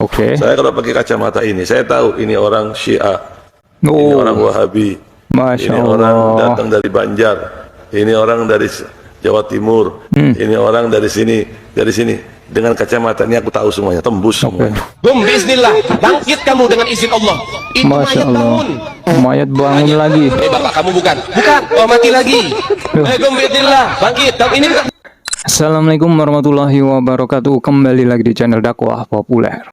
Oke. Saya kalau pakai kacamata ini, saya tahu ini orang Syiah, ini orang Wahabi, Masya ini Allah. orang datang dari Banjar, ini orang dari Jawa Timur, ini orang dari sini, dari sini. Dengan kacamata ini aku tahu semuanya, tembus semuanya. Bum, bismillah, bangkit kamu dengan izin Allah. Itu Masya mayat Allah. bangun. Mayat bangun lagi. Bapak kamu bukan? Bukan, oh mati lagi. Bum, bismillah, bangkit. Ini bukan. Assalamualaikum warahmatullahi wabarakatuh. Kembali lagi di channel dakwah populer.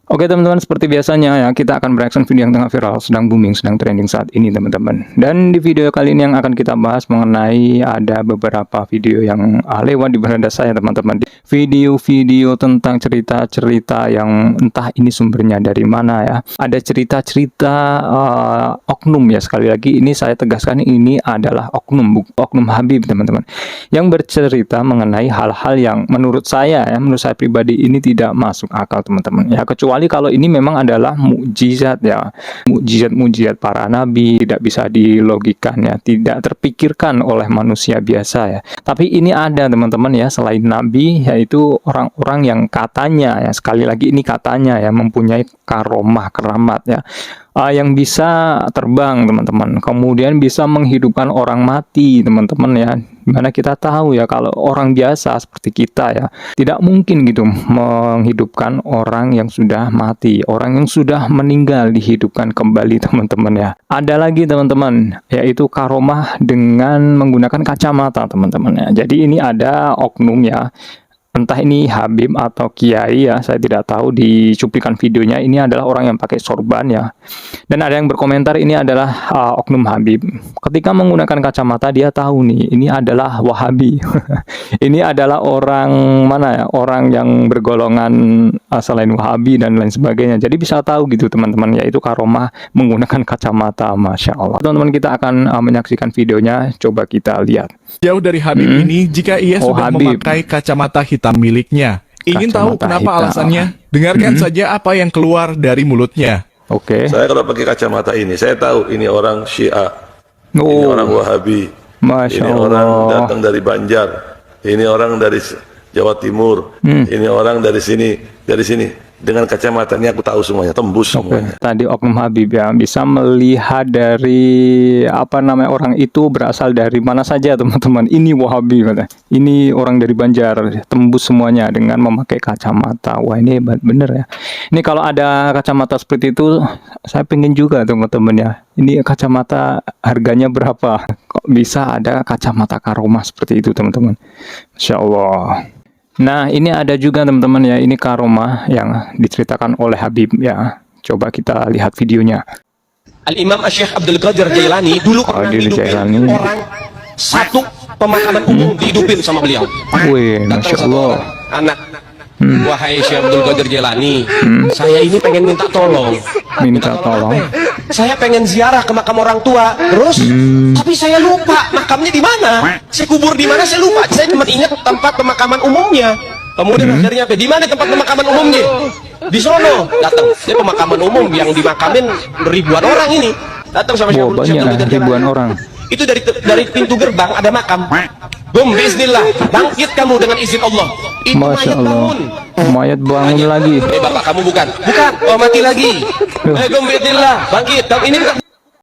Oke teman-teman, seperti biasanya ya, kita akan bereaction video yang tengah viral, sedang booming, sedang trending saat ini teman-teman. Dan di video kali ini yang akan kita bahas mengenai ada beberapa video yang lewat di beranda saya teman-teman. Video-video tentang cerita-cerita yang entah ini sumbernya dari mana ya. Ada cerita-cerita oknum ya, sekali lagi ini saya tegaskan ini adalah oknum Habib teman-teman. Yang bercerita mengenai hal-hal yang menurut saya pribadi ini tidak masuk akal teman-teman. Ya kecuali kalau ini memang adalah mukjizat ya, mukjizat para nabi, tidak bisa dilogikan ya, tidak terpikirkan oleh manusia biasa ya. Tapi ini ada teman-teman ya, selain nabi, yaitu orang-orang yang katanya ya, sekali lagi ini katanya ya, mempunyai keramat ya, yang bisa terbang teman-teman, kemudian bisa menghidupkan orang mati teman-teman ya. Dimana kita tahu ya, kalau orang biasa seperti kita ya, tidak mungkin gitu menghidupkan orang yang sudah mati, orang yang sudah meninggal dihidupkan kembali teman-teman ya. Ada lagi teman-teman, yaitu karomah dengan menggunakan kacamata teman-teman ya. Jadi ini ada oknum ya, entah ini Habib atau Kiai ya, saya tidak tahu. Di cuplikan videonya ini adalah orang yang pakai sorban ya. Dan ada yang berkomentar ini adalah oknum Habib. Ketika menggunakan kacamata dia tahu nih, ini adalah Wahabi. Ini adalah orang mana ya? Orang yang bergolongan selain Wahabi dan lain sebagainya. Jadi bisa tahu gitu teman-teman, yaitu karomah menggunakan kacamata. Masya Allah. Teman-teman, kita akan menyaksikan videonya. Coba kita lihat. Jauh dari Habib ini, jika ia sudah Habib memakai kacamata hitam miliknya. Ingin tahu Kacamata kenapa hitam. alasannya? Dengarkan saja apa yang keluar dari mulutnya. Oke. Saya kalau pakai kacamata ini, saya tahu ini orang Syiah, ini orang Wahabi, Masya ini Allah. orang datang dari Banjar, ini orang dari Jawa Timur, ini orang dari sini, dari sini. Dengan kacamata ini aku tahu semuanya, tembus semuanya. Tadi oknum Habib ya, bisa melihat dari orang itu berasal dari mana saja teman-teman. Ini Wahabi, ini orang dari Banjar, tembus semuanya dengan memakai kacamata. Wah, ini hebat bener ya. Ini kalau ada kacamata seperti itu, saya pengen juga teman-teman ya. Ini kacamata harganya berapa? Kok bisa ada kacamata karomah seperti itu teman-teman? Masya Allah. Nah, ini ada juga teman-teman ya, ini karomah yang diceritakan oleh Habib ya. Coba kita lihat videonya. Al-Imam Syekh Abdul Qadir Jailani dulu pernah hidupin orang, satu pemakaman umum dihidupin sama beliau. Wih, Masya Allah. Anak, wahai Syekh Abdul Qadir Jailani, saya ini pengen minta tolong. Minta tolong. Saya pengen ziarah ke makam orang tua, terus tapi saya lupa makamnya di mana. Saya kubur di mana saya lupa. Saya cuma ingat tempat pemakaman umumnya. Kemudian akhirnya di mana tempat pemakaman umumnya? Di sono. Datang. Ini pemakaman umum yang dimakamin ribuan orang ini. Datang sama Syekh Abdul Qadir Jailani. Ribuan orang. Itu dari pintu gerbang ada makam. Bum, bismillah, bangkit kamu dengan izin Allah. Itu Masya mayat Allah. bangun. Mayat bangun lagi. Bapak kamu bukan? Bukan, oh mati lagi. Bum, bismillah, bangkit. Ini bukan.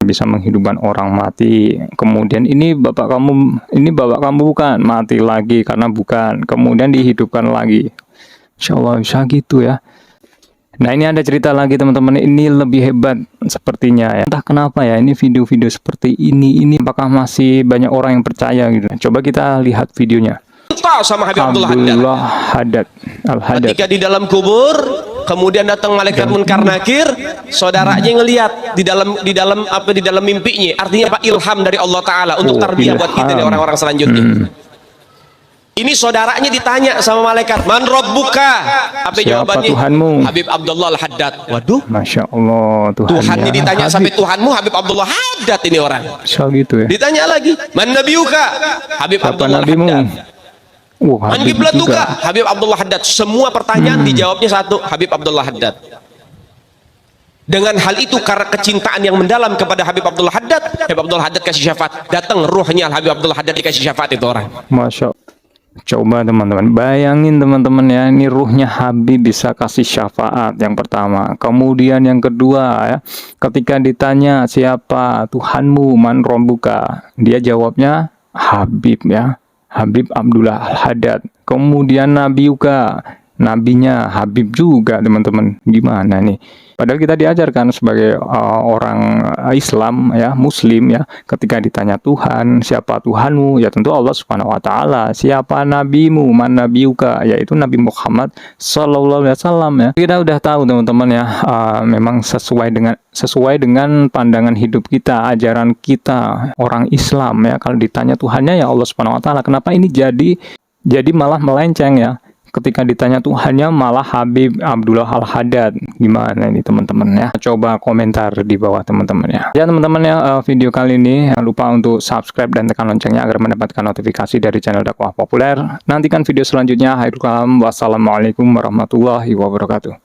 Bisa menghidupkan orang mati. Kemudian ini bapak kamu bukan, mati lagi karena bukan. Kemudian dihidupkan lagi. Insya Allah bisa gitu ya. Nah, ini ada cerita lagi teman-teman, ini lebih hebat sepertinya ya. Entah kenapa ya, ini video-video seperti ini apakah masih banyak orang yang percaya gitu. Coba kita lihat videonya. Sama Habib Abdullah Haddad. Al-Haddad. Ketika di dalam kubur, kemudian datang malaikat Munkar Nakir, saudaranya ngelihat di dalam mimpinya. Artinya apa? Ilham dari Allah Taala untuk tarbiyah buat kita nih orang-orang selanjutnya. Ini saudaranya ditanya sama malaikat, "Man rabbuka?" Apa jawabannya? Tuhanmu? Habib Abdullah Al-Haddad. Waduh. Masya Allah, Tuhannya ya. ditanya Habib. sampai Tuhanmu Habib Abdullah Haddad ini orang. Masya gitu ya. Ditanya lagi, "Man nabiyuka?" Habib Siapa Abdullah nabimu? Al-Haddad. Wah, "Man Habib kiblatuka?" juga. Habib Abdullah Haddad. Semua pertanyaan dijawabnya satu, Habib Abdullah Haddad. Dengan hal itu, karena kecintaan yang mendalam kepada Habib Abdullah Haddad, Habib Abdullah Haddad kasih syafaat. Datang ruhnya Habib Abdullah Haddad dikasih syafaat itu orang. Masya Allah. Coba teman-teman, bayangin teman-teman ya, ini ruhnya Habib bisa kasih syafaat yang pertama. Kemudian yang kedua ya, ketika ditanya siapa Tuhanmu, man rombuka, dia jawabnya Habib ya, Habib Abdullah Al-Haddad. Kemudian nabiuka, nabinya Habib juga teman-teman. Gimana nih? Padahal kita diajarkan sebagai orang Islam ya, Muslim ya, ketika ditanya Tuhan, siapa Tuhanmu? Ya tentu Allah Subhanahu wa taala. Siapa nabimu? Man nabiuka? Yaitu Nabi Muhammad sallallahu alaihi wasallam ya. Kita udah tahu teman-teman ya, memang sesuai dengan pandangan hidup kita, ajaran kita orang Islam ya. Kalau ditanya Tuhannya ya Allah Subhanahu wa taala. Kenapa ini jadi malah melenceng ya? Ketika ditanya Tuhannya malah Habib Abdullah Al-Haddad. Gimana ini teman-teman ya? Coba komentar di bawah teman-teman ya. Ya teman-teman ya, video kali ini jangan lupa untuk subscribe dan tekan loncengnya agar mendapatkan notifikasi dari channel dakwah populer. Nantikan video selanjutnya. Wassalamualaikum warahmatullahi wabarakatuh.